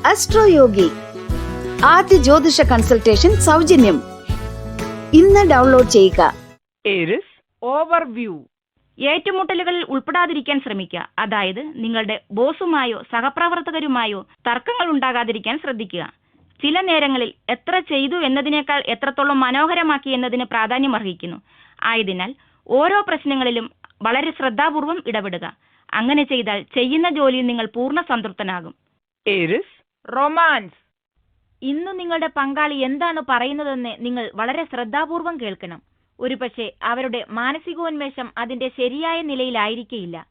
അസ്ട്രോയോഗി ആദ്യ ജ്യോതിഷ കൺസൾട്ടേഷൻ സൗജന്യം. ഇന്ന് ഡൗൺലോഡ് ചെയ്യുക. Aries overview. ഏറ്റുമുട്ടലുകളിൽ ഉൾപ്പെടാതിരിക്കാൻ ശ്രമിക്കുക. അതായത് നിങ്ങളുടെ ബോസുമായോ സഹപ്രവർത്തകരുമായോ തർക്കങ്ങൾ ഉണ്ടാകാതിരിക്കാൻ ശ്രദ്ധിക്കുക. ചില നേരങ്ങളിൽ എത്ര ചെയ്തു എന്നതിനേക്കാൾ എത്രത്തോളം മനോഹരമാക്കി എന്നതിന് പ്രാധാന്യം അർഹിക്കുന്നു. ആയതിനാൽ ഓരോ പ്രശ്നങ്ങളിലും വളരെ ശ്രദ്ധാപൂർവം ഇടപെടുക. അങ്ങനെ ചെയ്താൽ ചെയ്യുന്ന ജോലിയിൽ നിങ്ങൾ പൂർണ്ണ സംതൃപ്തനാകും. Aries romance. ഇന്ന് നിങ്ങളുടെ പങ്കാളി എന്താണ് പറയുന്നതെന്ന് നിങ്ങൾ വളരെ ശ്രദ്ധാപൂർവം കേൾക്കണം. ഒരുപക്ഷെ അവരുടെ മാനസികോന്മേഷം അതിന്റെ ശരിയായ നിലയിലായിരിക്കില്ല.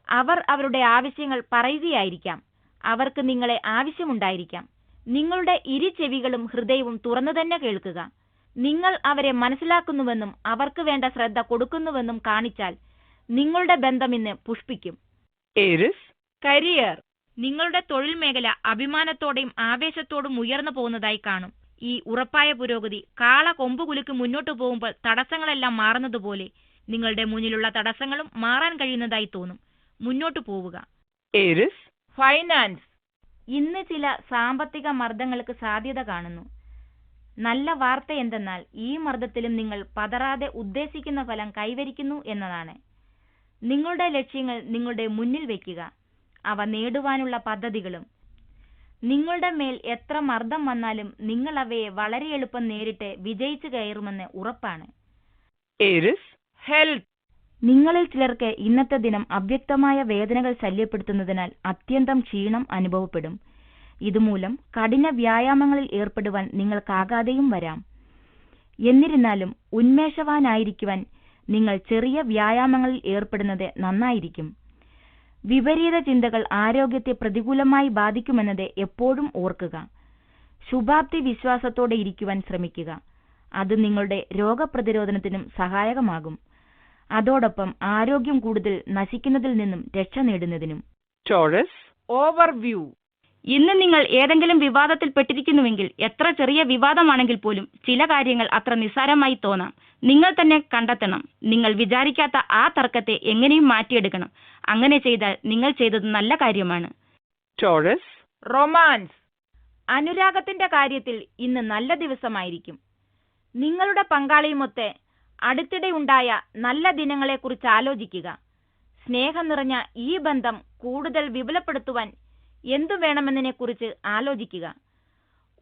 അവർ അവരുടെ ആവശ്യങ്ങൾ പറയുകയായിരിക്കാം. അവർക്ക് നിങ്ങളെ ആവശ്യമുണ്ടായിരിക്കാം. നിങ്ങളുടെ ഇരു ചെവികളും ഹൃദയവും തുറന്നു തന്നെ കേൾക്കുക. നിങ്ങൾ അവരെ മനസ്സിലാക്കുന്നുവെന്നും അവർക്ക് വേണ്ട ശ്രദ്ധ കൊടുക്കുന്നുവെന്നും കാണിച്ചാൽ നിങ്ങളുടെ ബന്ധം ഇന്ന് പുഷ്പിക്കും. Aries career. നിങ്ങളുടെ തൊഴിൽ മേഖല അഭിമാനത്തോടെയും ആവേശത്തോടും ഉയർന്നു പോകുന്നതായി കാണും. ഈ ഉറപ്പായ പുരോഗതി കാള കൊമ്പുകുലുക്ക് മുന്നോട്ടു പോകുമ്പോൾ തടസ്സങ്ങളെല്ലാം മാറുന്നതുപോലെ നിങ്ങളുടെ മുന്നിലുള്ള തടസ്സങ്ങളും മാറാൻ കഴിയുന്നതായി തോന്നും. മുന്നോട്ടു പോവുക. Aries finance. ഇന്ന് ചില സാമ്പത്തിക മർദ്ദങ്ങൾക്ക് സാധ്യത കാണുന്നു. നല്ല വാർത്ത എന്തെന്നാൽ ഈ മർദ്ദത്തിലും നിങ്ങൾ പതറാതെ ഉദ്ദേശിക്കുന്ന ഫലം കൈവരിക്കുന്നു എന്നതാണ്. നിങ്ങളുടെ ലക്ഷ്യങ്ങൾ നിങ്ങളുടെ മുന്നിൽ വയ്ക്കുക. അവ നേടുവാനുള്ള പദ്ധതികളും. നിങ്ങളുടെ മേൽ എത്ര മർദ്ദം വന്നാലും നിങ്ങൾ അവയെ വളരെ എളുപ്പം നേരിട്ട് വിജയിച്ചു കയറുമെന്ന് ഉറപ്പാണ്. Aries health. നിങ്ങളിൽ ചിലർക്ക് ഇന്നത്തെ ദിനം അവ്യക്തമായ വേദനകൾ ശല്യപ്പെടുത്തുന്നതിനാൽ അത്യന്തം ക്ഷീണം അനുഭവപ്പെടും. ഇതുമൂലം കഠിന വ്യായാമങ്ങളിൽ ഏർപ്പെടുവാൻ നിങ്ങൾക്കാകാതെയും വരാം. എന്നിരുന്നാലും ഉന്മേഷവാനായിരിക്കുവാൻ നിങ്ങൾ ചെറിയ വ്യായാമങ്ങളിൽ ഏർപ്പെടുന്നത് നന്നായിരിക്കും. വിപരീത ചിന്തകൾ ആരോഗ്യത്തെ പ്രതികൂലമായി ബാധിക്കുമെന്നത് എപ്പോഴും ഓർക്കുക. ശുഭാപ്തി വിശ്വാസത്തോടെ ഇരിക്കുവാൻ ശ്രമിക്കുക. അത് നിങ്ങളുടെ രോഗപ്രതിരോധത്തിനും സഹായകമാകും. അതോടൊപ്പം ആരോഗ്യം കൂടുതൽ നശിക്കുന്നതിൽ നിന്നും രക്ഷ നേടുന്നതിനും. Taurus overview. ഇന്ന് നിങ്ങൾ ഏതെങ്കിലും വിവാദത്തിൽ പെട്ടിരിക്കുന്നുവെങ്കിൽ, എത്ര ചെറിയ വിവാദമാണെങ്കിൽ പോലും ചില കാര്യങ്ങൾ അത്ര നിസ്സാരമായി തോന്നാം. നിങ്ങൾ തന്നെ കണ്ടെത്തണം നിങ്ങൾ വിചാരിക്കാത്ത ആ തർക്കത്തെ എങ്ങനെയും മാറ്റിയെടുക്കണം. അങ്ങനെ ചെയ്താൽ നിങ്ങൾ ചെയ്തത് നല്ല കാര്യമാണ്. Taurus romance. അനുരാഗത്തിന്റെ കാര്യത്തിൽ ഇന്ന് നല്ല ദിവസമായിരിക്കും. നിങ്ങളുടെ പങ്കാളിയുമൊത്ത് അടുത്തിടെ ഉണ്ടായ നല്ല ദിനങ്ങളെക്കുറിച്ച് ആലോചിക്കുക. സ്നേഹം നിറഞ്ഞ ഈ ബന്ധം കൂടുതൽ വിപുലപ്പെടുത്തുവാൻ എന്തു വേണമെന്നതിനെക്കുറിച്ച് ആലോചിക്കുക.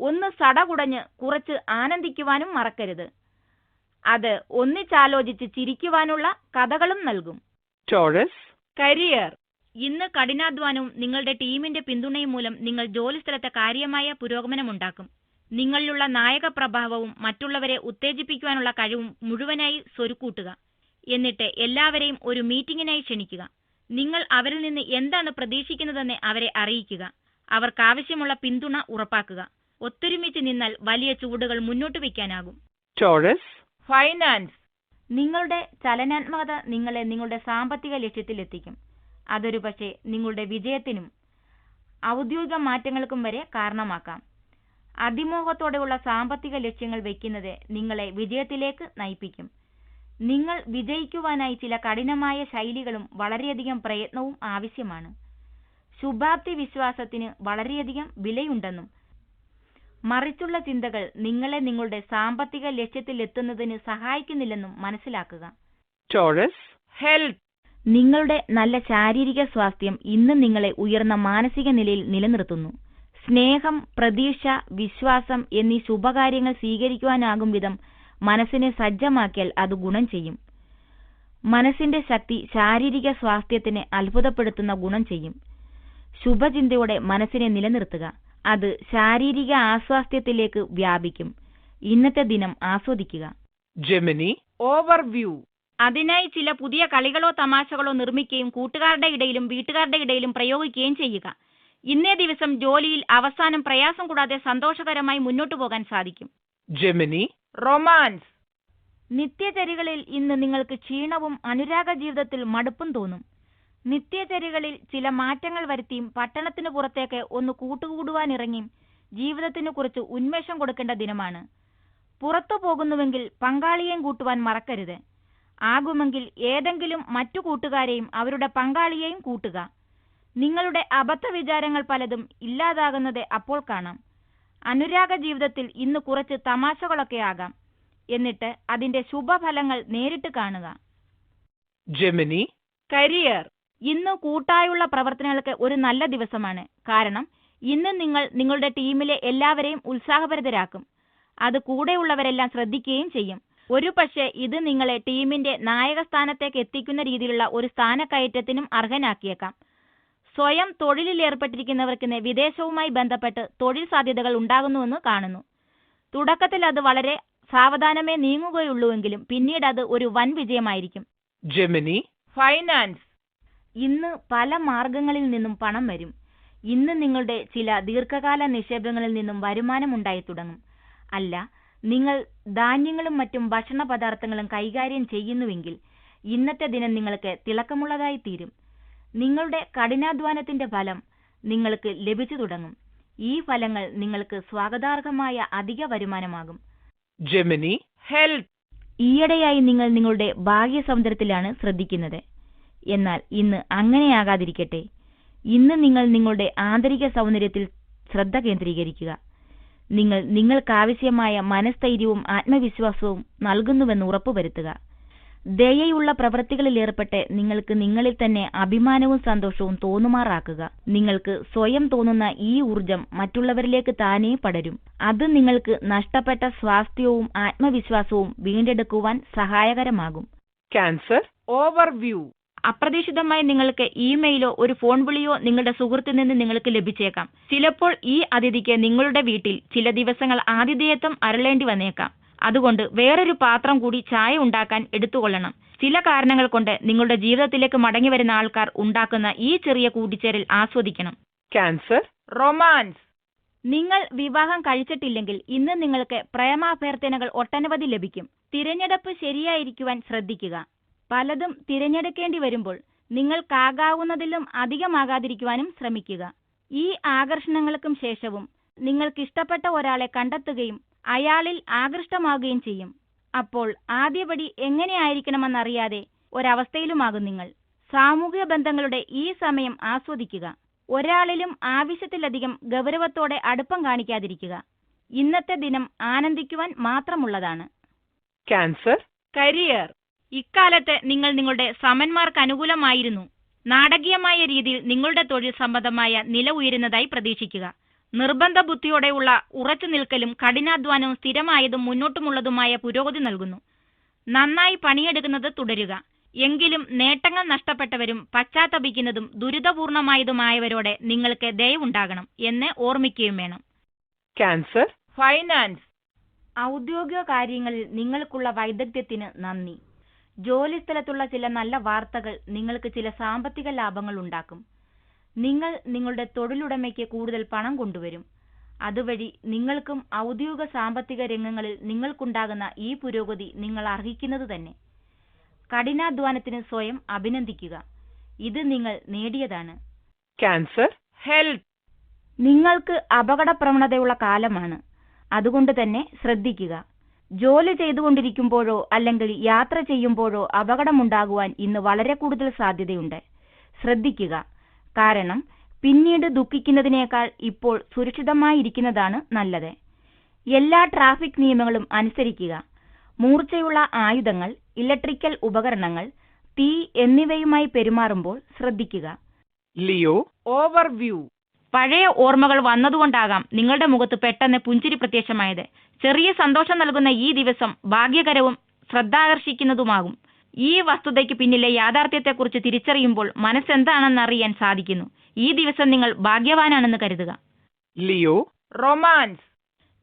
ഒന്ന് സടകുടഞ്ഞ് കുറച്ച് ആനന്ദിക്കുവാനും മറക്കരുത്. അത് ഒന്നിച്ചാലോചിച്ച് ചിരിക്കുവാനുള്ള കഥകളും നൽകും. Taurus career. ഇന്ന് കഠിനാധ്വാനവും നിങ്ങളുടെ ടീമിന്റെ പിന്തുണയും മൂലം നിങ്ങൾ ജോലിസ്ഥലത്തെ കാര്യമായ പുരോഗമനമുണ്ടാക്കും. നിങ്ങളിലുള്ള നായക പ്രഭാവവും മറ്റുള്ളവരെ ഉത്തേജിപ്പിക്കുവാനുള്ള കഴിവും മുഴുവനായി സ്വരുക്കൂട്ടുക. എന്നിട്ട് എല്ലാവരെയും ഒരു മീറ്റിംഗിനായി ക്ഷണിക്കുക. നിങ്ങൾ അവരിൽ നിന്ന് എന്താണ് പ്രതീക്ഷിക്കുന്നതെന്ന് അവരെ അറിയിക്കുക. അവർക്കാവശ്യമുള്ള പിന്തുണ ഉറപ്പാക്കുക. ഒത്തൊരുമിച്ച് നിന്നാൽ വലിയ ചുവടുകൾ മുന്നോട്ട് വയ്ക്കാനാകും. Taurus finance. നിങ്ങളുടെ ചലനാത്മകത നിങ്ങളെ നിങ്ങളുടെ സാമ്പത്തിക ലക്ഷ്യത്തിലെത്തിക്കും. അതൊരു പക്ഷേ നിങ്ങളുടെ വിജയത്തിനും ഔദ്യോഗിക മാറ്റങ്ങൾക്കും വരെ കാരണമാക്കാം. അതിമോഹത്തോടെയുള്ള സാമ്പത്തിക ലക്ഷ്യങ്ങൾ വയ്ക്കുന്നത് നിങ്ങളെ വിജയത്തിലേക്ക് നയിപ്പിക്കും. നിങ്ങൾ വിജയിക്കുവാനായി ചില കഠിനമായ ശൈലികളും വളരെയധികം പ്രയത്നവും ആവശ്യമാണ്. ശുഭാപ്തി വിശ്വാസത്തിന് വളരെയധികം വിലയുണ്ടെന്നും മറിച്ചുള്ള ചിന്തകൾ നിങ്ങളെ നിങ്ങളുടെ സാമ്പത്തിക ലക്ഷ്യത്തിലെത്തുന്നതിന് സഹായിക്കുന്നില്ലെന്നും മനസ്സിലാക്കുക. Taurus health. നിങ്ങളുടെ നല്ല ശാരീരിക സ്വാസ്ഥ്യം ഇന്ന് നിങ്ങളെ ഉയർന്ന മാനസിക നിലയിൽ നിലനിർത്തുന്നു. സ്നേഹം, പ്രതീക്ഷ, വിശ്വാസം എന്നീ ശുഭകാര്യങ്ങൾ സ്വീകരിക്കുവാനാകും വിധം മനസ്സിനെ സജ്ജമാക്കിയാൽ അത് ഗുണം ചെയ്യും. മനസ്സിന്റെ ശക്തി ശാരീരിക സ്വാസ്ഥ്യത്തിന് അത്ഭുതപ്പെടുത്തുന്ന ഗുണം ചെയ്യും. ശുഭചിന്തയോടെ മനസ്സിനെ നിലനിർത്തുക. അത് ശാരീരിക ആസ്വാസ്ഥ്യത്തിലേക്ക് വ്യാപിക്കും. ഇന്നത്തെ ദിനം ആസ്വദിക്കുക. Gemini overview. അതിനായി ചില പുതിയ കളികളോ തമാശകളോ നിർമ്മിക്കുകയും കൂട്ടുകാരുടെ ഇടയിലും വീട്ടുകാരുടെ ഇടയിലും പ്രയോഗിക്കുകയും ചെയ്യുക. ഇന്നേ ദിവസം ജോലിയിൽ അവസാനം പ്രയാസം കൂടാതെ സന്തോഷകരമായി മുന്നോട്ടു പോകാൻ സാധിക്കും. Gemini romance. നിത്യചര്യകളിൽ ഇന്ന് നിങ്ങൾക്ക് ക്ഷീണവും അനുരാഗ ജീവിതത്തിൽ മടുപ്പും തോന്നും. നിത്യചര്യകളിൽ ചില മാറ്റങ്ങൾ വരുത്തിയും പട്ടണത്തിനു പുറത്തേക്ക് ഒന്ന് കൂട്ടുകൂടുവാനിറങ്ങിയും ജീവിതത്തിന് കുറച്ച് ഉന്മേഷം കൊടുക്കേണ്ട ദിനമാണ്. പുറത്തു പോകുന്നുവെങ്കിൽ പങ്കാളിയെയും കൂട്ടുവാൻ മറക്കരുത്. ആകുമെങ്കിൽ ഏതെങ്കിലും മറ്റു കൂട്ടുകാരെയും അവരുടെ പങ്കാളിയെയും കൂട്ടുക. നിങ്ങളുടെ അബദ്ധ വിചാരങ്ങൾ പലതും ഇല്ലാതാകുന്നത് അപ്പോൾ കാണാം. അനുരാഗ ജീവിതത്തിൽ ഇന്ന് കുറച്ച് തമാശകളൊക്കെ ആകാം. എന്നിട്ട് അതിന്റെ ശുഭഫലങ്ങൾ നേരിട്ട് കാണുക. Gemini, career. ഇന്ന് കൂട്ടായുള്ള പ്രവർത്തനങ്ങൾക്ക് ഒരു നല്ല ദിവസമാണ്. കാരണം ഇന്ന് നിങ്ങൾ നിങ്ങളുടെ ടീമിലെ എല്ലാവരെയും ഉത്സാഹഭരിതരാക്കും. അത് കൂടെയുള്ളവരെല്ലാം ശ്രദ്ധിക്കുകയും ചെയ്യും. ഒരു പക്ഷേ ഇത് നിങ്ങളെ ടീമിന്റെ നായകസ്ഥാനത്തേക്ക് എത്തിക്കുന്ന രീതിയിലുള്ള ഒരു സ്ഥാനക്കയറ്റത്തിനും അർഹനാക്കിയേക്കാം. സ്വയം തൊഴിലിലേർപ്പെട്ടിരിക്കുന്നവർക്ക് വിദേശവുമായി ബന്ധപ്പെട്ട് തൊഴിൽ സാധ്യതകൾ ഉണ്ടാകുന്നുവെന്ന് കാണുന്നു. തുടക്കത്തിൽ അത് വളരെ സാവധാനമേ നീങ്ങുകയുള്ളൂവെങ്കിലും പിന്നീട് അത് ഒരു വൻ വിജയമായിരിക്കും. Gemini, finance. ഇന്ന് പല മാർഗങ്ങളിൽ നിന്നും പണം വരും. ഇന്ന് നിങ്ങളുടെ ചില ദീർഘകാല നിക്ഷേപങ്ങളിൽ നിന്നും വരുമാനം ഉണ്ടായി തുടങ്ങും. അല്ല, നിങ്ങൾ ധാന്യങ്ങളും മറ്റും ഭക്ഷണ പദാർത്ഥങ്ങളും കൈകാര്യം ചെയ്യുന്നുവെങ്കിൽ ഇന്നത്തെ ദിനം നിങ്ങൾക്ക് തിളക്കമുള്ളതായി തീരും. നിങ്ങളുടെ കഠിനാധ്വാനത്തിന്റെ ഫലം നിങ്ങൾക്ക് ലഭിച്ചു തുടങ്ങും. ഈ ഫലങ്ങൾ നിങ്ങൾക്ക് സ്വാഗതാർഹമായ അധിക വരുമാനമാകും. Gemini, health. ഈയിടെയായി നിങ്ങൾ നിങ്ങളുടെ ഭാഗ്യ സൗന്ദര്യത്തിലാണ് ശ്രദ്ധിക്കുന്നത്. എന്നാൽ ഇന്ന് അങ്ങനെയാകാതിരിക്കട്ടെ. ഇന്ന് നിങ്ങൾ നിങ്ങളുടെ ആന്തരിക സൗന്ദര്യത്തിൽ ശ്രദ്ധ കേന്ദ്രീകരിക്കുക. നിങ്ങൾ നിങ്ങൾക്കാവശ്യമായ മനസ്ഥൈര്യവും ആത്മവിശ്വാസവും നൽകുന്നുവെന്ന് ഉറപ്പുവരുത്തുക. ദയയുള്ള പ്രവൃത്തികളിൽ ഏർപ്പെട്ട് നിങ്ങൾക്ക് നിങ്ങളിൽ തന്നെ അഭിമാനവും സന്തോഷവും തോന്നുമാറാക്കുക. നിങ്ങൾക്ക് സ്വയം തോന്നുന്ന ഈ ഊർജം മറ്റുള്ളവരിലേക്ക് താനേ പടരും. അത് നിങ്ങൾക്ക് നഷ്ടപ്പെട്ട സ്വാസ്ഥ്യവും ആത്മവിശ്വാസവും വീണ്ടെടുക്കുവാൻ സഹായകരമാകും. Cancer, overview. അപ്രതീക്ഷിതമായി നിങ്ങൾക്ക് ഇമെയിലോ ഒരു ഫോൺ വിളിയോ നിങ്ങളുടെ സുഹൃത്തിൽ നിന്ന് നിങ്ങൾക്ക് ലഭിച്ചേക്കാം. ചിലപ്പോൾ ഈ അതിഥിക്ക് നിങ്ങളുടെ വീട്ടിൽ ചില ദിവസങ്ങൾ ആതിഥേയത്വം അരുളേണ്ടി വന്നേക്കാം. അതുകൊണ്ട് വേറൊരു പാത്രം കൂടി ചായ ഉണ്ടാക്കാൻ എടുത്തുകൊള്ളണം. ചില കാരണങ്ങൾ കൊണ്ട് നിങ്ങളുടെ ജീവിതത്തിലേക്ക് മടങ്ങി വരുന്ന ആൾക്കാർ ഉണ്ടാക്കുന്ന ഈ ചെറിയ കൂട്ടിച്ചേരൽ ആസ്വദിക്കണം. Cancer, romance. നിങ്ങൾ വിവാഹം കഴിച്ചിട്ടില്ലെങ്കിൽ ഇന്ന് നിങ്ങൾക്ക് പ്രേമാഭ്യർത്ഥനകൾ ഒട്ടനവധി ലഭിക്കും. തിരഞ്ഞെടുപ്പ് ശരിയായിരിക്കുവാൻ ശ്രദ്ധിക്കുക. പലതും തിരഞ്ഞെടുക്കേണ്ടി വരുമ്പോൾ നിങ്ങൾക്കാകാവുന്നതിലും അധികമാകാതിരിക്കുവാനും ശ്രമിക്കുക. ഈ ആകർഷണങ്ങൾക്കും ശേഷവും നിങ്ങൾക്കിഷ്ടപ്പെട്ട ഒരാളെ കണ്ടെത്തുകയും അയാളിൽ ആകൃഷ്ടമാവുകയും ചെയ്യും. അപ്പോൾ ആദ്യപടി എങ്ങനെയായിരിക്കണമെന്നറിയാതെ ഒരവസ്ഥയിലുമാകും നിങ്ങൾ. സാമൂഹിക ബന്ധങ്ങളുടെ ഈ സമയം ആസ്വദിക്കുക. ഒരാളിലും ആവശ്യത്തിലധികം ഗൗരവത്തോടെ അടുപ്പം കാണിക്കാതിരിക്കുക. ഇന്നത്തെ ദിനം ആനന്ദിക്കുവാൻ മാത്രമുള്ളതാണ്. Cancer, career. ഇക്കാലത്ത് നിങ്ങൾ നിങ്ങളുടെ സമന്മാർക്ക് അനുകൂലമായിരുന്നു. നാടകീയമായ രീതിയിൽ നിങ്ങളുടെ തൊഴിൽ സംബന്ധമായ നില ഉയരുന്നതായി പ്രതീക്ഷിക്കുക. നിർബന്ധ ബുദ്ധിയോടെയുള്ള ഉറച്ചു നിൽക്കലും കഠിനാധ്വാനവും സ്ഥിരമായതും മുന്നോട്ടുമുള്ളതുമായ പുരോഗതി നൽകുന്നു. നന്നായി പണിയെടുക്കുന്നത് തുടരുക. എങ്കിലും നേട്ടങ്ങൾ നഷ്ടപ്പെട്ടവരും പശ്ചാത്തപിക്കുന്നതും ദുരിതപൂർണമായതുമായവരോടെ നിങ്ങൾക്ക് ദയവുണ്ടാകണം എന്ന് ഓർമ്മിക്കുകയും വേണം. Cancer, finance. ഔദ്യോഗിക കാര്യങ്ങളിൽ നിങ്ങൾക്കുള്ള വൈദഗ്ധ്യത്തിന് നന്ദി. ജോലിസ്ഥലത്തുള്ള ചില നല്ല വാർത്തകൾ നിങ്ങൾക്ക് ചില സാമ്പത്തിക ലാഭങ്ങൾ ഉണ്ടാക്കും. നിങ്ങൾ നിങ്ങളുടെ തൊഴിലുടമയ്ക്ക് കൂടുതൽ പണം കൊണ്ടുവരും. അതുവഴി നിങ്ങൾക്കും ഔദ്യോഗിക സാമ്പത്തിക രംഗങ്ങളിൽ നിങ്ങൾക്കുണ്ടാകുന്ന ഈ പുരോഗതി നിങ്ങൾ അർഹിക്കുന്നത് തന്നെ. കഠിനാധ്വാനത്തിന് സ്വയം അഭിനന്ദിക്കുക. ഇത് നിങ്ങൾ നേടിയതാണ്. Cancer, health. നിങ്ങൾക്ക് അപകടപ്രവണതയുള്ള കാലമാണ്. അതുകൊണ്ട് തന്നെ ശ്രദ്ധിക്കുക. ജോലി ചെയ്തുകൊണ്ടിരിക്കുമ്പോഴോ അല്ലെങ്കിൽ യാത്ര ചെയ്യുമ്പോഴോ അപകടമുണ്ടാകുവാൻ ഇന്ന് വളരെ കൂടുതൽ സാധ്യതയുണ്ട്. ശ്രദ്ധിക്കുക. കാരണം പിന്നീട് ദുഃഖിക്കുന്നതിനേക്കാൾ ഇപ്പോൾ സുരക്ഷിതമായിരിക്കുന്നതാണ് നല്ലത്. എല്ലാ ട്രാഫിക് നിയമങ്ങളും അനുസരിക്കുക. മൂർച്ചയുള്ള ആയുധങ്ങൾ, ഇലക്ട്രിക്കൽ ഉപകരണങ്ങൾ, തീ എന്നിവയുമായി പെരുമാറുമ്പോൾ ശ്രദ്ധിക്കുക. Leo, overview. പഴയ ഓർമ്മകൾ വന്നതുകൊണ്ടാകാം നിങ്ങളുടെ മുഖത്ത് പെട്ടെന്ന് പുഞ്ചിരി പ്രത്യക്ഷമായത്. ചെറിയ സന്തോഷം നൽകുന്ന ഈ ദിവസം ഭാഗ്യകരവും ശ്രദ്ധാകർഷിക്കുന്നതുമാകും. ഈ വസ്തുതയ്ക്ക് പിന്നിലെ യാഥാർത്ഥ്യത്തെക്കുറിച്ച് തിരിച്ചറിയുമ്പോൾ മനസ്സെന്താണെന്നറിയാൻ സാധിക്കുന്നു. ഈ ദിവസം നിങ്ങൾ ഭാഗ്യവാനാണെന്ന് കരുതുക. Leo, romance.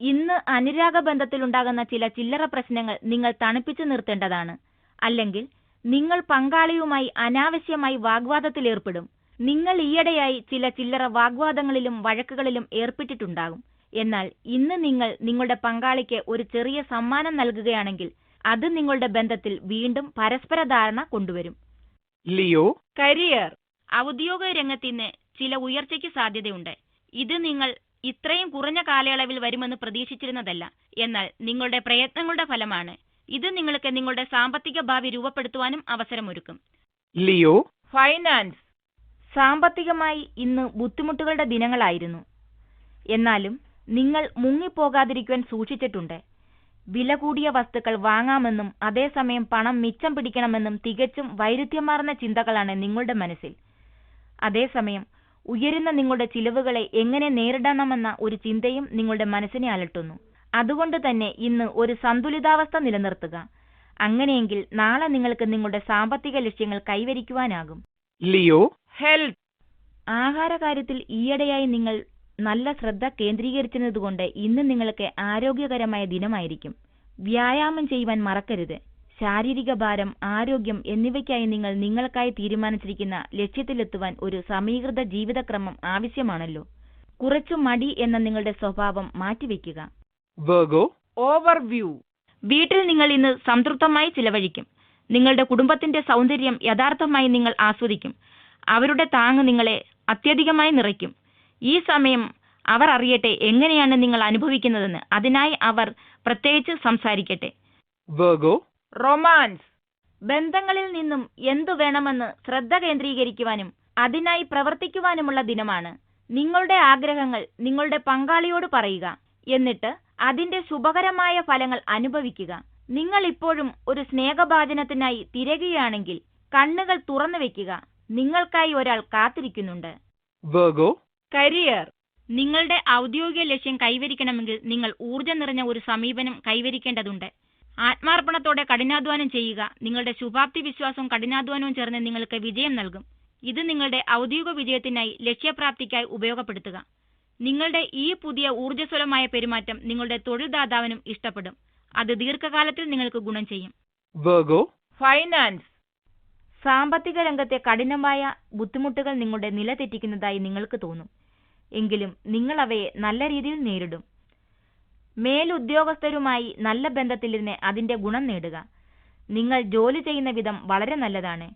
ഇന്ന് അനുരാഗ ബന്ധത്തിലുണ്ടാകുന്ന ചില ചില്ലറ പ്രശ്നങ്ങൾ നിങ്ങൾ തണുപ്പിച്ചു നിർത്തേണ്ടതാണ്. അല്ലെങ്കിൽ നിങ്ങൾ പങ്കാളിയുമായി അനാവശ്യമായി വാഗ്വാദത്തിലേർപ്പെടും. നിങ്ങൾ ഈയിടെയായി ചില ചില്ലറ വാഗ്വാദങ്ങളിലും വഴക്കുകളിലും ഏർപ്പെട്ടിട്ടുണ്ടാകും. എന്നാൽ ഇന്ന് നിങ്ങൾ നിങ്ങളുടെ പങ്കാളിക്ക് ഒരു ചെറിയ സമ്മാനം നൽകുകയാണെങ്കിൽ അത് നിങ്ങളുടെ ബന്ധത്തിൽ വീണ്ടും പരസ്പര ധാരണ കൊണ്ടുവരും. Leo, career. ഔദ്യോഗിക രംഗത്തിന് ചില ഉയർച്ചയ്ക്ക് സാധ്യതയുണ്ട്. ഇത് നിങ്ങൾ ഇത്രയും കുറഞ്ഞ കാലയളവിൽ വരുമെന്ന് പ്രതീക്ഷിച്ചിരുന്നതല്ല. എന്നാൽ നിങ്ങളുടെ പ്രയത്നങ്ങളുടെ ഫലമാണ്. ഇത് നിങ്ങൾക്ക് നിങ്ങളുടെ സാമ്പത്തിക ഭാവി രൂപപ്പെടുത്തുവാനും അവസരമൊരുക്കും. Leo, finance. സാമ്പത്തികമായി ഇന്ന് ബുദ്ധിമുട്ടുകളുടെ ദിനങ്ങളായിരുന്നു. എന്നാലും നിങ്ങൾ മുങ്ങിപ്പോകാതിരിക്കുവാൻ സൂക്ഷിച്ചിട്ടുണ്ട്. വില കൂടിയ വസ്തുക്കൾ വാങ്ങാമെന്നും അതേസമയം പണം മിച്ചം പിടിക്കണമെന്നും തികച്ചും വൈരുദ്ധ്യമാർന്ന ചിന്തകളാണ് നിങ്ങളുടെ മനസ്സിൽ. അതേസമയം ഉയരുന്ന നിങ്ങളുടെ ചിലവുകളെ എങ്ങനെ നേരിടണമെന്ന ഒരു ചിന്തയും നിങ്ങളുടെ മനസ്സിനെ അലട്ടുന്നു. അതുകൊണ്ട് തന്നെ ഇന്ന് ഒരു സന്തുലിതാവസ്ഥ നിലനിർത്തുക. അങ്ങനെയെങ്കിൽ നാളെ നിങ്ങൾക്ക് നിങ്ങളുടെ സാമ്പത്തിക ലക്ഷ്യങ്ങൾ കൈവരിക്കുവാനാകും. Leo, health. ആഹാരകാര്യത്തിൽ ഈയിടെയായി നിങ്ങൾ നല്ല ശ്രദ്ധ കേന്ദ്രീകരിച്ചതുകൊണ്ട് ഇന്ന് നിങ്ങൾക്ക് ആരോഗ്യകരമായ ദിനമായിരിക്കും. വ്യായാമം ചെയ്യുവാൻ മറക്കരുത്. ശാരീരിക ഭാരം, ആരോഗ്യം എന്നിവയ്ക്കായി നിങ്ങൾ നിങ്ങൾക്കായി തീരുമാനിച്ചിരിക്കുന്ന ലക്ഷ്യത്തിലെത്തുവാൻ ഒരു സമീകൃത ജീവിതക്രമം ആവശ്യമാണല്ലോ. കുറച്ചു മടി എന്ന നിങ്ങളുടെ സ്വഭാവം മാറ്റിവെക്കുക. Virgo, overview. വീട്ടിൽ നിങ്ങൾ ഇന്ന് സംതൃപ്തമായി ചിലവഴിക്കും. നിങ്ങളുടെ കുടുംബത്തിന്റെ സൗന്ദര്യം യഥാർത്ഥമായി നിങ്ങൾ ആസ്വദിക്കും. അവരുടെ താങ്ങ് നിങ്ങളെ അത്യധികമായി നിറയ്ക്കും. ഈ സമയം അവർ അറിയട്ടെ എങ്ങനെയാണ് നിങ്ങൾ അനുഭവിക്കുന്നതെന്ന്. അതിനായി അവർ പ്രത്യേകിച്ച് സംസാരിക്കട്ടെ. Virgo, romance. ബന്ധങ്ങളിൽ നിന്നും എന്തു വേണമെന്ന് ശ്രദ്ധ കേന്ദ്രീകരിക്കുവാനും അതിനായി പ്രവർത്തിക്കുവാനുമുള്ള ദിനമാണ്. നിങ്ങളുടെ ആഗ്രഹങ്ങൾ നിങ്ങളുടെ പങ്കാളിയോട് പറയുക. എന്നിട്ട് അതിന്റെ ശുഭകരമായ ഫലങ്ങൾ അനുഭവിക്കുക. നിങ്ങൾ ഇപ്പോഴും ഒരു സ്നേഹഭാജനത്തിനായി തിരയുകയാണെങ്കിൽ കണ്ണുകൾ തുറന്നു വെക്കുക. നിങ്ങൾക്കായി ഒരാൾ കാത്തിരിക്കുന്നുണ്ട്. Virgo, career. നിങ്ങളുടെ ഔദ്യോഗിക ലക്ഷ്യം കൈവരിക്കണമെങ്കിൽ നിങ്ങൾ ഊർജ്ജം നിറഞ്ഞ ഒരു സമീപനം കൈവരിക്കേണ്ടതുണ്ട്. ആത്മാർപ്പണത്തോടെ കഠിനാധ്വാനം ചെയ്യുക. നിങ്ങളുടെ ശുഭാപ്തി വിശ്വാസവും കഠിനാധ്വാനവും ചേർന്ന് നിങ്ങൾക്ക് വിജയം നൽകും. ഇത് നിങ്ങളുടെ ഔദ്യോഗിക വിജയത്തിനായി ലക്ഷ്യപ്രാപ്തിക്കായി ഉപയോഗപ്പെടുത്തുക. നിങ്ങളുടെ ഈ പുതിയ ഊർജ്ജസ്വലമായ പെരുമാറ്റം നിങ്ങളുടെ തൊഴിൽദാതാവിനും ഇഷ്ടപ്പെടും. അത് ദീർഘകാലത്തിൽ നിങ്ങൾക്ക് ഗുണം ചെയ്യും. Virgo, finance. സാമ്പത്തിക രംഗത്തെ കഠിനമായ ബുദ്ധിമുട്ടുകൾ നിങ്ങളുടെ നില തെറ്റിക്കുന്നതായി നിങ്ങൾക്ക് തോന്നും. എങ്കിലും നിങ്ങൾ അവയെ നല്ല രീതിയിൽ നേരിടും. മേലുദ്യോഗസ്ഥരുമായി നല്ല ബന്ധത്തിലിരുന്ന് അതിന്റെ ഗുണം നേടുക. നിങ്ങൾ ജോലി ചെയ്യുന്ന വിധം വളരെ നല്ലതാണ്.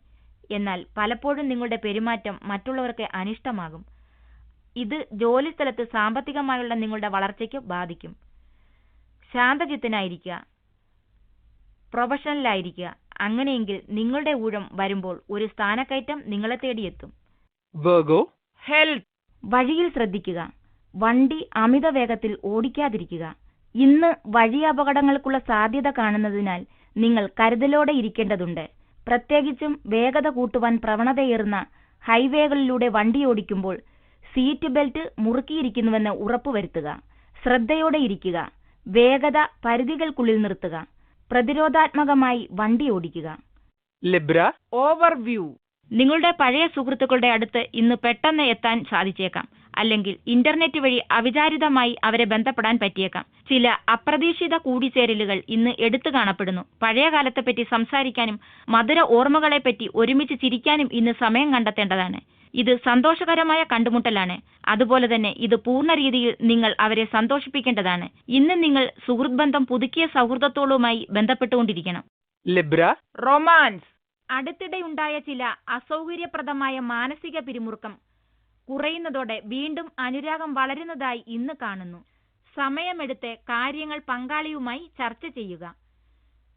എന്നാൽ പലപ്പോഴും നിങ്ങളുടെ പെരുമാറ്റം മറ്റുള്ളവർക്ക് അനിഷ്ടമാകും. ഇത് ജോലിസ്ഥലത്ത് സാമ്പത്തികമായുള്ള നിങ്ങളുടെ വളർച്ചയ്ക്ക് ബാധിക്കും. ശാന്തചിത്തനായിരിക്കുക, പ്രൊഫഷണലായിരിക്കുക. അങ്ങനെയെങ്കിൽ നിങ്ങളുടെ ഊഴം വരുമ്പോൾ ഒരു സ്ഥാനക്കയറ്റം നിങ്ങളെ തേടിയെത്തും. Virgo, health. വഴിയിൽ ശ്രദ്ധിക്കുക. വണ്ടി അമിത വേഗത്തിൽ ഓടിക്കാതിരിക്കുക. ഇന്ന് വഴി അപകടങ്ങൾക്കുള്ള സാധ്യത കാണുന്നതിനാൽ നിങ്ങൾ കരുതലോടെ ഇരിക്കേണ്ടതുണ്ട്. പ്രത്യേകിച്ചും വേഗത കൂട്ടുവാൻ പ്രവണതയേറുന്ന ഹൈവേകളിലൂടെ വണ്ടി ഓടിക്കുമ്പോൾ സീറ്റ് ബെൽറ്റ് മുറുക്കിയിരിക്കുന്നുവെന്ന് ഉറപ്പുവരുത്തുക. ശ്രദ്ധയോടെ ഇരിക്കുക. വേഗത പരിധികൾക്കുള്ളിൽ നിർത്തുക. പ്രതിരോധാത്മകമായി വണ്ടി ഓടിക്കുക. Libra, overview. നിങ്ങളുടെ പഴയ സുഹൃത്തുക്കളുടെ അടുത്ത് ഇന്ന് പെട്ടെന്ന് എത്താൻ സാധിച്ചേക്കാം. അല്ലെങ്കിൽ ഇന്റർനെറ്റ് വഴി അവിചാരിതമായി അവരെ ബന്ധപ്പെടാൻ പറ്റിയേക്കാം. ചില അപ്രതീക്ഷിത കൂടിച്ചേരലുകൾ ഇന്ന് എടുത്തു കാണപ്പെടുന്നു. പഴയ കാലത്തെപ്പറ്റി സംസാരിക്കാനും മധുര ഓർമ്മകളെപ്പറ്റി ഒരുമിച്ച് ചിരിക്കാനും ഇന്ന് സമയം കണ്ടെത്തേണ്ടതാണ്. ഇത് സന്തോഷകരമായ കണ്ടുമുട്ടലാണ്. അതുപോലെ തന്നെ ഇത് പൂർണ്ണ രീതിയിൽ നിങ്ങൾ അവരെ സന്തോഷിപ്പിക്കേണ്ടതാണ്. ഇന്ന് നിങ്ങൾ സുഹൃത്ത് ബന്ധം പുതുക്കിയ സൗഹൃദത്തോളുമായി ബന്ധപ്പെട്ടുകൊണ്ടിരിക്കണം. Libra, romance. അടുത്തിടെയുണ്ടായ ചില അസൗകര്യപ്രദമായ മാനസിക പിരിമുറുക്കം കുറയുന്നതോടെ വീണ്ടും അനുരാഗം വളരുന്നതായി ഇന്ന് കാണുന്നു. സമയമെടുത്ത് കാര്യങ്ങൾ പങ്കാളിയുമായി ചർച്ച ചെയ്യുക.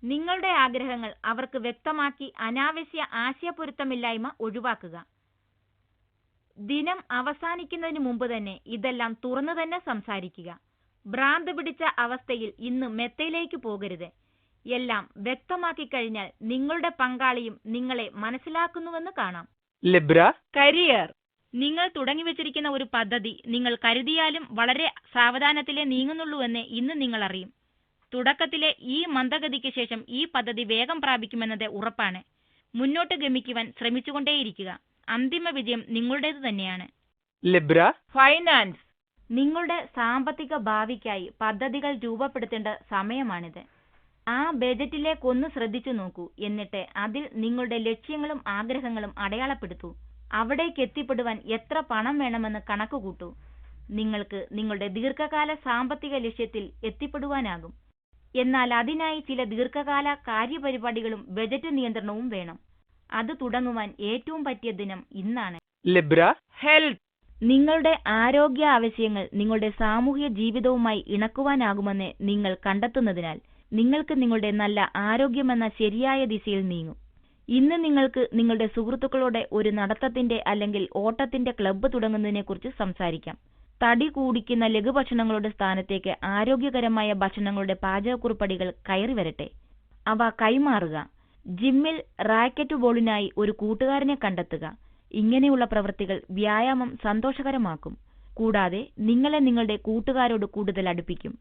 നിങ്ങളുടെ ആഗ്രഹങ്ങൾ അവർക്ക് വ്യക്തമാക്കി അനാവശ്യ ആശയപ്പൊരുത്തമില്ലായ്മ ഒഴിവാക്കുക. ദിനം അവസാനിക്കുന്നതിന് മുമ്പ് തന്നെ ഇതെല്ലാം തുറന്നു തന്നെ സംസാരിക്കുക. ഭ്രാന്ത് പിടിച്ച അവസ്ഥയിൽ ഇന്ന് മെത്തയിലേക്ക് പോകരുത്. എല്ലാം വ്യക്തമാക്കി കഴിഞ്ഞാൽ നിങ്ങളുടെ പങ്കാളിയും നിങ്ങളെ മനസ്സിലാക്കുന്നുവെന്ന് കാണാം. Libra, career. നിങ്ങൾ തുടങ്ങിവെച്ചിരിക്കുന്ന ഒരു പദ്ധതി നിങ്ങൾ കരുതിയാലും വളരെ സാവധാനത്തിലേ നീങ്ങുന്നുള്ളൂവെന്ന് ഇന്ന് നിങ്ങൾ അറിയും. തുടക്കത്തിലെ ഈ മന്ദഗതിക്ക് ശേഷം ഈ പദ്ധതി വേഗം പ്രാപിക്കുമെന്നത് ഉറപ്പാണ്. മുന്നോട്ട് ഗമിക്കുവാൻ ശ്രമിച്ചുകൊണ്ടേയിരിക്കുക. അന്തിമ വിജയം നിങ്ങളുടേത് തന്നെയാണ്. Libra, finance. നിങ്ങളുടെ സാമ്പത്തിക ഭാവിക്കായി പദ്ധതികൾ രൂപപ്പെടുത്തേണ്ട സമയമാണിത്. ആ ബജറ്റിലേക്കൊന്ന് ശ്രദ്ധിച്ചു നോക്കൂ. എന്നിട്ട് അതിൽ നിങ്ങളുടെ ലക്ഷ്യങ്ങളും ആഗ്രഹങ്ങളും അടയാളപ്പെടുത്തൂ. അവിടേക്ക് എത്തിപ്പെടുവാൻ എത്ര പണം വേണമെന്ന് കണക്കുകൂട്ടൂ. നിങ്ങൾക്ക് നിങ്ങളുടെ ദീർഘകാല സാമ്പത്തിക ലക്ഷ്യത്തിൽ എത്തിപ്പെടുവാനാകും. എന്നാൽ അതിനായി ചില ദീർഘകാല കാര്യപരിപാടികളും ബജറ്റ് നിയന്ത്രണവും വേണം. അത് തുടങ്ങുവാൻ ഏറ്റവും പറ്റിയ ദിനം ഇന്നാണ്. Libra, health. നിങ്ങളുടെ ആരോഗ്യ ആവശ്യങ്ങൾ നിങ്ങളുടെ സാമൂഹ്യ ജീവിതവുമായി ഇണക്കുവാനാകുമെന്ന് നിങ്ങൾ കണ്ടെത്തുന്നതിനാൽ നിങ്ങൾക്ക് നിങ്ങളുടെ നല്ല ആരോഗ്യമെന്ന ശരിയായ ദിശയിൽ നീങ്ങും. ഇന്ന് നിങ്ങൾക്ക് നിങ്ങളുടെ സുഹൃത്തുക്കളോടെ ഒരു നടത്തത്തിന്റെ അല്ലെങ്കിൽ ഓട്ടത്തിന്റെ ക്ലബ്ബ് തുടങ്ങുന്നതിനെക്കുറിച്ച് സംസാരിക്കാം. തടി കൂടിക്കുന്ന ലഘുഭക്ഷണങ്ങളുടെ സ്ഥാനത്തേക്ക് ആരോഗ്യകരമായ ഭക്ഷണങ്ങളുടെ പാചകക്കുറിപ്പടികൾ കയറി വരട്ടെ. അവ കൈമാറുക. ജിമ്മിൽ റാക്കറ്റ് ബോളിനായി ഒരു കൂട്ടുകാരനെ കണ്ടെത്തുക. ഇങ്ങനെയുള്ള പ്രവൃത്തികൾ വ്യായാമം സന്തോഷകരമാക്കും, കൂടാതെ നിങ്ങളെ നിങ്ങളുടെ കൂട്ടുകാരോട് കൂടുതൽ അടുപ്പിക്കും.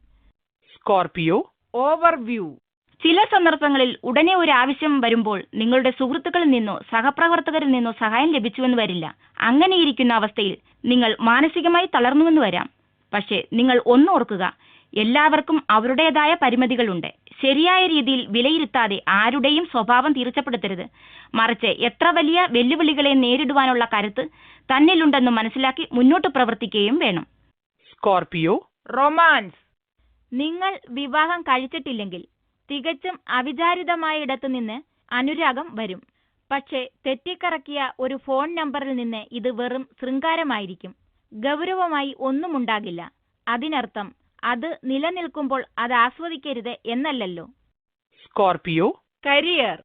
Scorpio overview. ചില സന്ദർഭങ്ങളിൽ ഉടനെ ഒരു ആവശ്യം വരുമ്പോൾ നിങ്ങളുടെ സുഹൃത്തുക്കളിൽ നിന്നോ സഹപ്രവർത്തകരിൽ നിന്നോ സഹായം ലഭിച്ചുവെന്ന് വരില്ല. അങ്ങനെയിരിക്കുന്ന അവസ്ഥയിൽ നിങ്ങൾ മാനസികമായി തളർന്നുവെന്ന് വരാം. പക്ഷേ നിങ്ങൾ ഒന്നോർക്കുക, എല്ലാവർക്കും അവരുടേതായ പരിമിതികളുണ്ട്. ശരിയായ രീതിയിൽ വിലയിരുത്താതെ ആരുടെയും സ്വഭാവം തീർച്ചപ്പെടുത്തരുത്. മറിച്ച് എത്ര വലിയ വെല്ലുവിളികളെ നേരിടുവാനുള്ള കരുത്ത് തന്നിലുണ്ടെന്ന് മനസ്സിലാക്കി മുന്നോട്ട് പ്രവർത്തിക്കുകയും വേണം. Scorpio romance. നിങ്ങൾ വിവാഹം കഴിച്ചിട്ടില്ലെങ്കിൽ തികച്ചും അവിചാരിതമായ ഇടത്തു നിന്ന് അനുരാഗം വരും. പക്ഷേ തെറ്റിക്കറക്കിയ ഒരു ഫോൺ നമ്പറിൽ നിന്ന് ഇത് വെറും ശൃംഗാരമായിരിക്കും. ഗൗരവമായി ഒന്നുമുണ്ടാകില്ല. അതിനർത്ഥം അത് നിലനിൽക്കുമ്പോൾ അത് ആസ്വദിക്കരുത് എന്നല്ലല്ലോ. Scorpio career.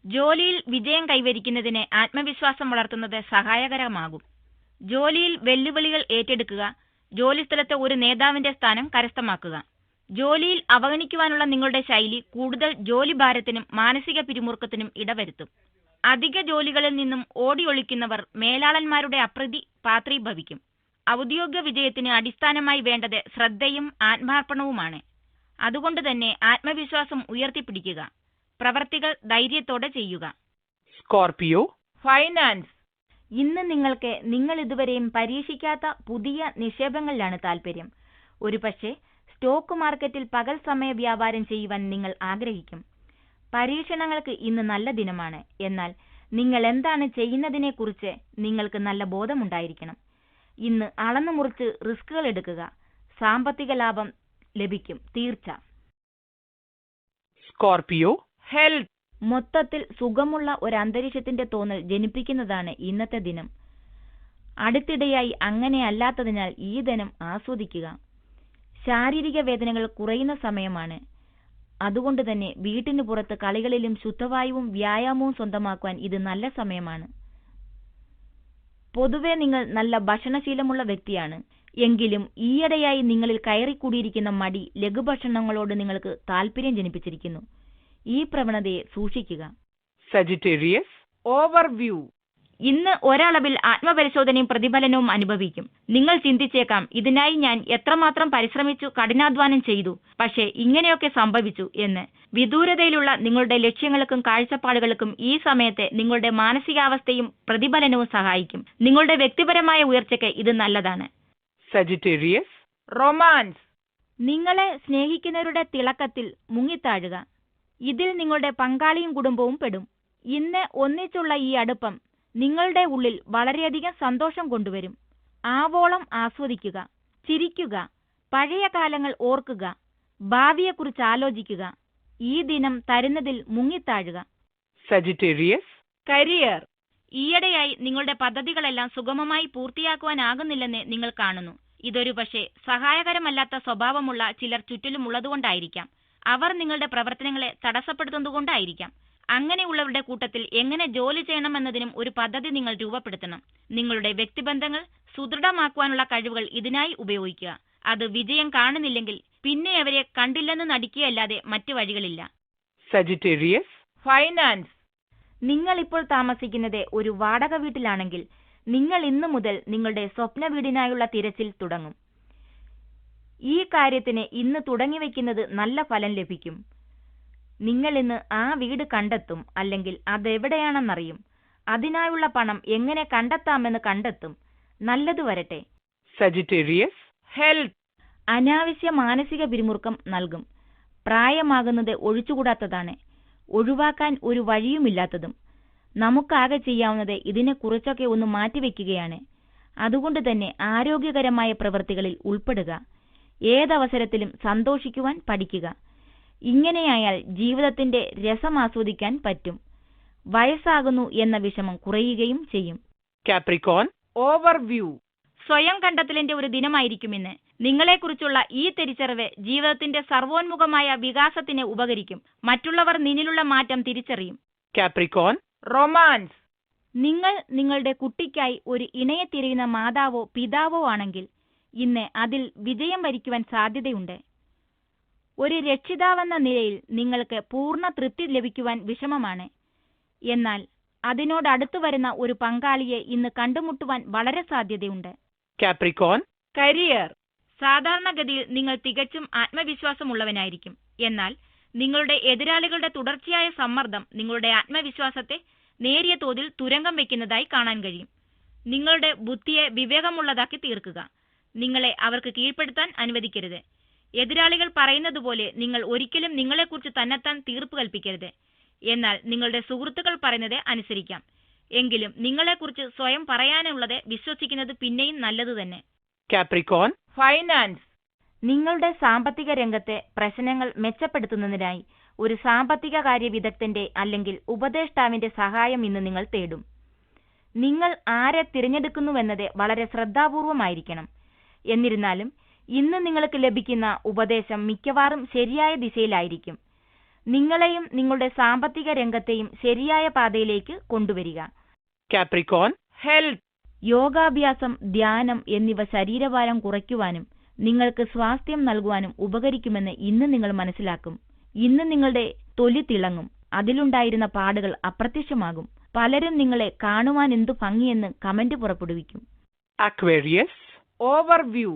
ജോലിയിൽ വിജയം കൈവരിക്കുന്നതിന് ആത്മവിശ്വാസം വളർത്തുന്നത് സഹായകരമാകും. ജോലിയിൽ വെല്ലുവിളികൾ ഏറ്റെടുക്കുക. ജോലിസ്ഥലത്ത് ഒരു നേതാവിന്റെ സ്ഥാനം കരസ്ഥമാക്കുക. ജോലിയിൽ അവഗണിക്കുവാനുള്ള നിങ്ങളുടെ ശൈലി കൂടുതൽ ജോലിഭാരത്തിനും മാനസിക പിരിമുറുക്കത്തിനും ഇടവരുത്തും. അധിക ജോലികളിൽ നിന്നും ഓടി ഒളിക്കുന്നവർ മേലാളന്മാരുടെ അപ്രീതി പാത്രീഭവിക്കും. ഔദ്യോഗിക വിജയത്തിന് അടിസ്ഥാനമായി വേണ്ടത് ശ്രദ്ധയും ആത്മാർപ്പണവുമാണ്. അതുകൊണ്ട് തന്നെ ആത്മവിശ്വാസം ഉയർത്തിപ്പിടിക്കുക. പ്രവർത്തികൾ ധൈര്യത്തോടെ ചെയ്യുക. Scorpio finance. ഇന്ന് നിങ്ങൾക്ക് നിങ്ങൾ ഇതുവരെയും പരീക്ഷിക്കാത്ത പുതിയ നിക്ഷേപങ്ങളിലാണ് താൽപര്യം. ഒരുപക്ഷെ സ്റ്റോക്ക് മാർക്കറ്റിൽ പകൽ സമയ വ്യാപാരം ചെയ്യുവാൻ നിങ്ങൾ ആഗ്രഹിക്കും. പരീക്ഷണങ്ങൾക്ക് ഇന്ന് നല്ല ദിനമാണ്. എന്നാൽ നിങ്ങൾ എന്താണ് ചെയ്യുന്നതിനെക്കുറിച്ച് നിങ്ങൾക്ക് നല്ല ബോധമുണ്ടായിരിക്കണം. ഇന്ന് അളന്നു മുറിച്ച് റിസ്കുകൾ എടുക്കുക. സാമ്പത്തിക ലാഭം ലഭിക്കും, തീർച്ച. Scorpio health. മൊത്തത്തിൽ സുഖമുള്ള ഒരു അന്തരീക്ഷത്തിന്റെ തോന്നൽ ജനിപ്പിക്കുന്നതാണ് ഇന്നത്തെ ദിനം. അടുത്തിടെയായി അങ്ങനെ അല്ലാത്തതിനാൽ ഈ ദിനം ആസ്വദിക്കുക. ശാരീരിക വേദനകൾ കുറയുന്ന സമയമാണ്. അതുകൊണ്ട് തന്നെ വീട്ടിന് പുറത്ത് കളികളിലും ശുദ്ധവായുവും വ്യായാമവും സ്വന്തമാക്കുവാൻ ഇത് നല്ല സമയമാണ്. പൊതുവെ നിങ്ങൾ നല്ല ഭക്ഷണശീലമുള്ള വ്യക്തിയാണ്. എങ്കിലും ഈയിടെയായി നിങ്ങളിൽ കയറിക്കൂടിയിരിക്കുന്ന മടി ലഘുഭക്ഷണങ്ങളോട് നിങ്ങൾക്ക് താല്പര്യം ജനിപ്പിച്ചിരിക്കുന്നു. ഈ പ്രവണതയെ സൂക്ഷിക്കുക. Sagittarius overview. ഇന്ന് ഒരളവിൽ ആത്മപരിശോധനയും പ്രതിഫലനവും അനുഭവിക്കും. നിങ്ങൾ ചിന്തിച്ചേക്കാം, ഇതിനായി ഞാൻ എത്രമാത്രം പരിശ്രമിച്ചു, കഠിനാധ്വാനം ചെയ്തു, പക്ഷേ ഇങ്ങനെയൊക്കെ സംഭവിച്ചു എന്ന്. വിദൂരതയിലുള്ള നിങ്ങളുടെ ലക്ഷ്യങ്ങൾക്കും കാഴ്ചപ്പാടുകൾക്കും ഈ സമയത്ത് നിങ്ങളുടെ മാനസികാവസ്ഥയും പ്രതിഫലനവും സഹായിക്കും. നിങ്ങളുടെ വ്യക്തിപരമായ ഉയർച്ചയ്ക്ക് ഇത് നല്ലതാണ്. Sagittarius romance. നിങ്ങളെ സ്നേഹിക്കുന്നവരുടെ തിളക്കത്തിൽ മുങ്ങിത്താഴുക. ഇതിൽ നിങ്ങളുടെ പങ്കാളിയും കുടുംബവും പെടും. ഇന്ന് ഒന്നിച്ചുള്ള ഈ അടുപ്പം നിങ്ങളുടെ ഉള്ളിൽ വളരെയധികം സന്തോഷം കൊണ്ടുവരും. ആവോളം ആസ്വദിക്കുക, ചിരിക്കുക, പഴയ കാലങ്ങൾ ഓർക്കുക, ഭാവിയെക്കുറിച്ച് ആലോചിക്കുക. ഈ ദിനം തരുന്നതിൽ മുങ്ങിത്താഴുക. Sagittarius career. ഈയിടെയായി നിങ്ങളുടെ പദ്ധതികളെല്ലാം സുഗമമായി പൂർത്തിയാക്കുവാനാകുന്നില്ലെന്ന് നിങ്ങൾ കാണുന്നു. ഇതൊരു പക്ഷേ സഹായകരമല്ലാത്ത സ്വഭാവമുള്ള ചിലർ ചുറ്റിലുമുള്ളതുകൊണ്ടായിരിക്കാം. അവർ നിങ്ങളുടെ പ്രവർത്തനങ്ങളെ തടസ്സപ്പെടുത്തുന്നതുകൊണ്ടായിരിക്കാം. അങ്ങനെയുള്ളവരുടെ കൂട്ടത്തിൽ എങ്ങനെ ജോലി ചെയ്യണമെന്നതിനും ഒരു പദ്ധതി നിങ്ങൾ രൂപപ്പെടുത്തണം. നിങ്ങളുടെ വ്യക്തിബന്ധങ്ങൾ സുദൃഢമാക്കുവാനുള്ള കഴിവുകൾ ഇതിനായി ഉപയോഗിക്കുക. അത് വിജയം കാണുന്നില്ലെങ്കിൽ പിന്നെ അവരെ കണ്ടില്ലെന്ന് നടിക്കുകയല്ലാതെ മറ്റു വഴികളില്ല. Sagittarius finance. നിങ്ങൾ ഇപ്പോൾ താമസിക്കുന്നത് ഒരു വാടക വീട്ടിലാണെങ്കിൽ നിങ്ങൾ ഇന്നു മുതൽ നിങ്ങളുടെ സ്വപ്ന വീടിനായുള്ള തിരച്ചിൽ തുടങ്ങും. ഈ കാര്യത്തിന് ഇന്ന് തുടങ്ങിവെക്കുന്നത് നല്ല ഫലം ലഭിക്കും. നിങ്ങൾ ഇന്ന് ആ വീട് കണ്ടെത്തും, അല്ലെങ്കിൽ അതെവിടെയാണെന്നറിയും. അതിനായുള്ള പണം എങ്ങനെ കണ്ടെത്താമെന്ന് കണ്ടെത്തും. നല്ലത് വരട്ടെ. Sagittarius health. അനാവശ്യ മാനസിക പിരിമുറുക്കം നൽകും. പ്രായമാകുന്നത് ഒഴിച്ചുകൂടാത്തതാണ്, ഒഴിവാക്കാൻ ഒരു വഴിയുമില്ലാത്തതും. നമുക്കാകെ ചെയ്യാവുന്നത് ഇതിനെക്കുറിച്ചൊക്കെ ഒന്ന് മാറ്റിവെക്കുകയാണ്. അതുകൊണ്ട് തന്നെ ആരോഗ്യകരമായ പ്രവൃത്തികളിൽ ഉൾപ്പെടുക. ഏതവസരത്തിലും സന്തോഷിക്കുവാൻ പഠിക്കുക. ഇങ്ങനെയായാൽ ജീവിതത്തിന്റെ രസം ആസ്വദിക്കാൻ പറ്റും. വയസ്സാകുന്നു എന്ന വിഷമം കുറയുകയും ചെയ്യും. Capricorn overview. സ്വയം കണ്ടെത്തലിന്റെ ഒരു ദിനമായിരിക്കുമെന്ന്. നിങ്ങളെക്കുറിച്ചുള്ള ഈ തിരിച്ചറിവ് ജീവിതത്തിന്റെ സർവോന്മുഖമായ വികാസത്തിന് ഉപകരിക്കും. മറ്റുള്ളവർ നിന്നിലുള്ള മാറ്റം തിരിച്ചറിയും. കാപ്രിക്കോൺ romance, നിങ്ങൾ നിങ്ങളുടെ കുട്ടിക്കായി ഒരു ഇണയെ തിരയുന്ന മാതാവോ പിതാവോ ആണെങ്കിൽ ഇന്ന് അതിൽ വിജയം വരിക്കുവാൻ സാധ്യതയുണ്ട്. ഒരു രക്ഷിതാവെന്ന നിലയിൽ നിങ്ങൾക്ക് പൂർണ്ണ തൃപ്തി ലഭിക്കുവാൻ വിഷമമാണ്. എന്നാൽ അതിനോടടുത്തു വരുന്ന ഒരു പങ്കാളിയെ ഇന്ന് കണ്ടുമുട്ടുവാൻ വളരെ സാധ്യതയുണ്ട്. Capricorn, career, സാധാരണഗതിയിൽ നിങ്ങൾ തികച്ചും ആത്മവിശ്വാസമുള്ളവനായിരിക്കും. എന്നാൽ നിങ്ങളുടെ എതിരാളികളുടെ തുടർച്ചയായ സമ്മർദ്ദം നിങ്ങളുടെ ആത്മവിശ്വാസത്തെ നേരിയ തോതിൽ തുരങ്കം വയ്ക്കുന്നതായി കാണാൻ കഴിയും. നിങ്ങളുടെ ബുദ്ധിയെ വിവേകമുള്ളതാക്കി തീർക്കുക. നിങ്ങളെ അവർക്ക് കീഴ്പ്പെടുത്താൻ അനുവദിക്കരുത്. എതിരാളികൾ പറയുന്നത് പോലെ നിങ്ങൾ ഒരിക്കലും നിങ്ങളെക്കുറിച്ച് തന്നെത്താൻ തീർപ്പ് കൽപ്പിക്കരുത്. എന്നാൽ നിങ്ങളുടെ സുഹൃത്തുക്കൾ പറയുന്നത് അനുസരിക്കാം. എങ്കിലും നിങ്ങളെക്കുറിച്ച് സ്വയം പറയാനുള്ളത് വിശ്വസിക്കുന്നത് പിന്നെയും നല്ലത് തന്നെ. Capricorn, finance, നിങ്ങളുടെ സാമ്പത്തിക രംഗത്തെ പ്രശ്നങ്ങൾ മെച്ചപ്പെടുത്തുന്നതിനായി ഒരു സാമ്പത്തിക കാര്യ വിദഗ്ധന്റെ അല്ലെങ്കിൽ ഉപദേഷ്ടാവിന്റെ സഹായം ഇന്ന് നിങ്ങൾ തേടും. നിങ്ങൾ ആരെ തിരഞ്ഞെടുക്കുന്നുവെന്നത് വളരെ ശ്രദ്ധാപൂർവമായിരിക്കണം. എന്നിരുന്നാലും ഇന്ന് നിങ്ങൾക്ക് ലഭിക്കുന്ന ഉപദേശം മിക്കവാറും ശരിയായ ദിശയിലായിരിക്കും. നിങ്ങളെയും നിങ്ങളുടെ സാമ്പത്തിക രംഗത്തെയും ശരിയായ പാതയിലേക്ക് കൊണ്ടുവരിക. Capricorn, health, യോഗാഭ്യാസം, ധ്യാനം എന്നിവ ശരീരഭാരം കുറയ്ക്കുവാനും നിങ്ങൾക്ക് സ്വാസ്ഥ്യം നൽകുവാനും ഉപകരിക്കുമെന്ന് ഇന്ന് നിങ്ങൾ മനസ്സിലാക്കും. ഇന്ന് നിങ്ങളുടെ തൊലി തിളങ്ങും. അതിലുണ്ടായിരുന്ന പാടുകൾ അപ്രത്യക്ഷമാകും. പലരും നിങ്ങളെ കാണുവാൻ എന്തു ഭംഗിയെന്ന് കമന്റ് പുറപ്പെടുവിക്കും. Aquarius, overview,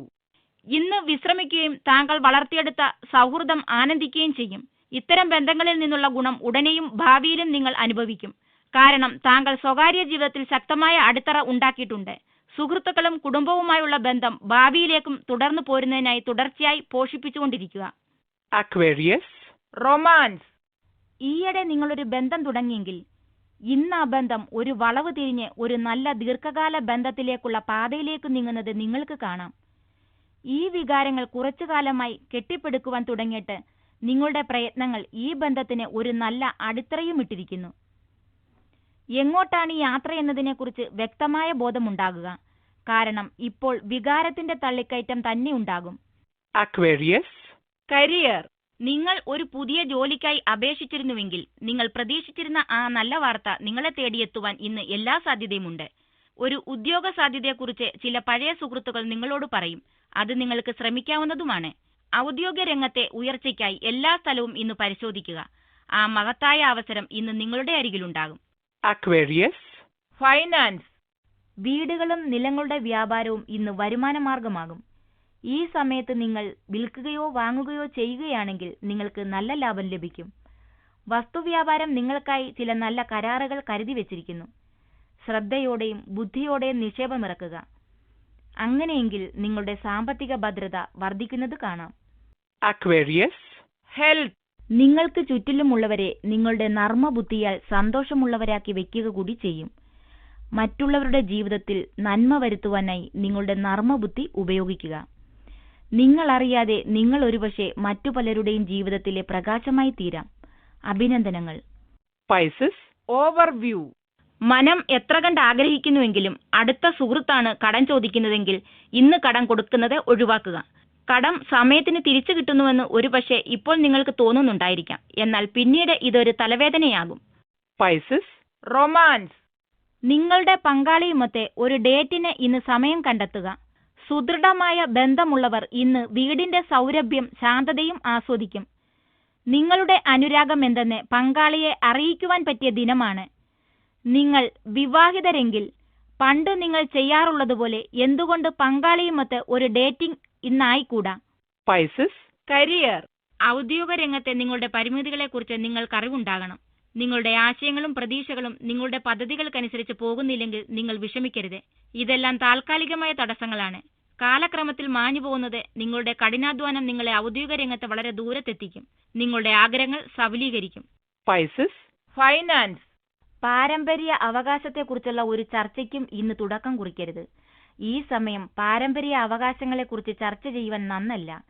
ഇന്ന് വിശ്രമിക്കുകയും താങ്കൾ വളർത്തിയെടുത്ത സൗഹൃദം ആനന്ദിക്കുകയും ചെയ്യും. ഇത്തരം ബന്ധങ്ങളിൽ നിന്നുള്ള ഗുണം ഉടനെയും ഭാവിയിലും നിങ്ങൾ അനുഭവിക്കും. കാരണം താങ്കൾ സ്വകാര്യ ജീവിതത്തിൽ ശക്തമായ അടിത്തറ ഉണ്ടാക്കിയിട്ടുണ്ട്. സുഹൃത്തുക്കളും കുടുംബവുമായുള്ള ബന്ധം ഭാവിയിലേക്കും തുടർന്നു പോരുന്നതിനായി തുടർച്ചയായി പോഷിപ്പിച്ചുകൊണ്ടിരിക്കുക. Aquarius, romance, ഈയിടെ നിങ്ങളൊരു ബന്ധം തുടങ്ങിയെങ്കിൽ ഇന്ന് ആ ബന്ധം ഒരു വളവ് തിരിഞ്ഞ് ഒരു നല്ല ദീർഘകാല ബന്ധത്തിലേക്കുള്ള പാതയിലേക്ക് നീങ്ങുന്നത് നിങ്ങൾക്ക് കാണാം. ഈ വികാരങ്ങൾ കുറച്ചു കാലമായി കെട്ടിപ്പടുക്കുവാൻ തുടങ്ങിയിട്ട് നിങ്ങളുടെ പ്രയത്നങ്ങൾ ഈ ബന്ധത്തിന് ഒരു നല്ല അടിത്തറയും ഇട്ടിരിക്കുന്നു. എങ്ങോട്ടാണ് ഈ യാത്ര എന്നതിനെക്കുറിച്ച് വ്യക്തമായ ബോധമുണ്ടാകുക. കാരണം ഇപ്പോൾ വികാരത്തിന്റെ തള്ളിക്കയറ്റം തന്നെ ഉണ്ടാകും. Aquarius, career, നിങ്ങൾ ഒരു പുതിയ ജോലിക്കായി അപേക്ഷിച്ചിരുന്നുവെങ്കിൽ നിങ്ങൾ പ്രതീക്ഷിച്ചിരുന്ന ആ നല്ല വാർത്ത നിങ്ങളെ തേടിയെത്തുവാൻ ഇന്ന് എല്ലാ സാധ്യതയുമുണ്ട്. ഒരു ഉദ്യോഗ സാധ്യതയെക്കുറിച്ച് ചില പഴയ സുഹൃത്തുക്കൾ നിങ്ങളോട് പറയും. അത് നിങ്ങൾക്ക് ശ്രമിക്കാവുന്നതുമാണ്. ഔദ്യോഗിക രംഗത്തെ ഉയർച്ചയ്ക്കായി എല്ലാ സ്ഥലവും ഇന്ന് പരിശോധിക്കുക. ആ മഹത്തായ അവസരം ഇന്ന് നിങ്ങളുടെ അരികിലുണ്ടാകും. Aquarius, finance, വീടുകളും നിലങ്ങളുടെ വ്യാപാരവും ഇന്ന് വരുമാനമാർഗമാകും. ഈ സമയത്ത് നിങ്ങൾ വിൽക്കുകയോ വാങ്ങുകയോ ചെയ്യുകയാണെങ്കിൽ നിങ്ങൾക്ക് നല്ല ലാഭം ലഭിക്കും. വസ്തുവ്യാപാരം നിങ്ങൾക്കായി ചില നല്ല കരാറുകൾ കരുതി വച്ചിരിക്കുന്നു. ശ്രദ്ധയോടെയും ബുദ്ധിയോടെയും നിക്ഷേപമിറക്കുക. അങ്ങനെയെങ്കിൽ നിങ്ങളുടെ സാമ്പത്തിക ഭദ്രത വർദ്ധിക്കുന്നത് കാണാം. Aquarius, health, നിങ്ങൾക്ക് ചുറ്റിലുമുള്ളവരെ നിങ്ങളുടെ നർമ്മബുദ്ധിയാൽ സന്തോഷമുള്ളവരാക്കി വെക്കുക കൂടി ചെയ്യും. മറ്റുള്ളവരുടെ ജീവിതത്തിൽ നന്മ വരുത്തുവാനായി നിങ്ങളുടെ നർമ്മബുദ്ധി ഉപയോഗിക്കുക. നിങ്ങളറിയാതെ നിങ്ങൾ ഒരുപക്ഷെ മറ്റു പലരുടെയും ജീവിതത്തിലെ പ്രകാശമായി തീരാം. അഭിനന്ദനങ്ങൾ. Pisces, overview, മനം എത്ര കണ്ട് ആഗ്രഹിക്കുന്നുവെങ്കിലും അടുത്ത സുഹൃത്താണ് കടം ചോദിക്കുന്നതെങ്കിൽ ഇന്ന് കടം കൊടുക്കുന്നത് ഒഴിവാക്കുക. കടം സമയത്തിന് തിരിച്ചു കിട്ടുന്നുവെന്ന് ഒരുപക്ഷെ ഇപ്പോൾ നിങ്ങൾക്ക് തോന്നുന്നുണ്ടായിരിക്കാം. എന്നാൽ പിന്നീട് ഇതൊരു തലവേദനയാകും. Pisces, romance, നിങ്ങളുടെ പങ്കാളിയുമൊത്തെ ഒരു ഡേറ്റിന് ഇന്ന് സമയം കണ്ടെത്തുക. സുദൃഢമായ ബന്ധമുള്ളവർ ഇന്ന് വീടിന്റെ സൗരഭ്യം ശാന്തതയും ആസ്വദിക്കും. നിങ്ങളുടെ അനുരാഗം എന്തെന്ന് പങ്കാളിയെ അറിയിക്കുവാൻ പറ്റിയ ദിനമാണ്. നിങ്ങൾ വിവാഹിതരെങ്കിൽ പണ്ട് നിങ്ങൾ ചെയ്യാറുള്ളതുപോലെ എന്തുകൊണ്ട് പങ്കാളിയുമൊത്ത് ഒരു ഡേറ്റിംഗ് ഇന്നായിക്കൂടാ. Pisces, career, ഔദ്യോഗിക രംഗത്തെ നിങ്ങളുടെ പരിമിതികളെക്കുറിച്ച് നിങ്ങൾക്കറിവുണ്ടാകണം. നിങ്ങളുടെ ആശയങ്ങളും പ്രതീക്ഷകളും നിങ്ങളുടെ പദ്ധതികൾക്കനുസരിച്ച് പോകുന്നില്ലെങ്കിൽ നിങ്ങൾ വിഷമിക്കരുത്. ഇതെല്ലാം താൽക്കാലികമായ തടസ്സങ്ങളാണ്. കാലക്രമത്തിൽ മാഞ്ഞു പോകുന്നത് നിങ്ങളുടെ കഠിനാധ്വാനം നിങ്ങളെ ഔദ്യോഗിക രംഗത്ത് വളരെ ദൂരത്തെത്തിക്കും. നിങ്ങളുടെ ആഗ്രഹങ്ങൾ സഫലീകരിക്കും. Pisces, finance, പാരമ്പര്യ അവകാശത്തെക്കുറിച്ചുള്ള ഒരു ചർച്ചയ്ക്കും ഇന്ന് തുടക്കം കുറിക്കരുത്. ഈ സമയം പാരമ്പര്യ അവകാശങ്ങളെക്കുറിച്ച് ചർച്ച ചെയ്യുവാൻ നന്നല്ല.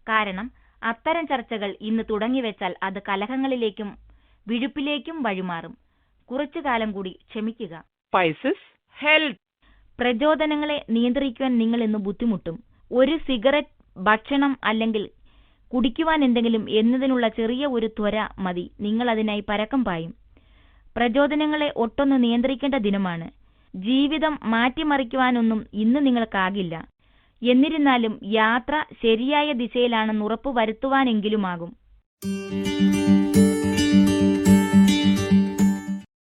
കാരണം അത്തരം ചർച്ചകൾ ഇന്ന് തുടങ്ങിവെച്ചാൽ അത് കലഹങ്ങളിലേക്കും വിഴുപ്പിലേക്കും വഴിമാറും. കുറച്ചു കാലം കൂടി ക്ഷമിക്കുക. Pisces, health, പ്രചോദനങ്ങളെ നിയന്ത്രിക്കുവാൻ നിങ്ങൾ ഇന്ന് ബുദ്ധിമുട്ടും. ഒരു സിഗരറ്റ്, ഭക്ഷണം അല്ലെങ്കിൽ കുടിക്കുവാൻ എന്തെങ്കിലും എന്നതിനുള്ള ചെറിയ ഒരു ത്വര മതി. നിങ്ങൾ അതിനായി പരക്കം പായും. പ്രചോദനങ്ങളെ ഒട്ടൊന്ന് നിയന്ത്രിക്കേണ്ട ദിനമാണ്. ജീവിതം മാറ്റിമറിക്കുവാനൊന്നും ഇന്ന് നിങ്ങൾക്കാകില്ല. എന്നിരുന്നാലും യാത്ര ശരിയായ ദിശയിലാണെന്ന് ഉറപ്പുവരുത്തുവാനെങ്കിലുമാകും.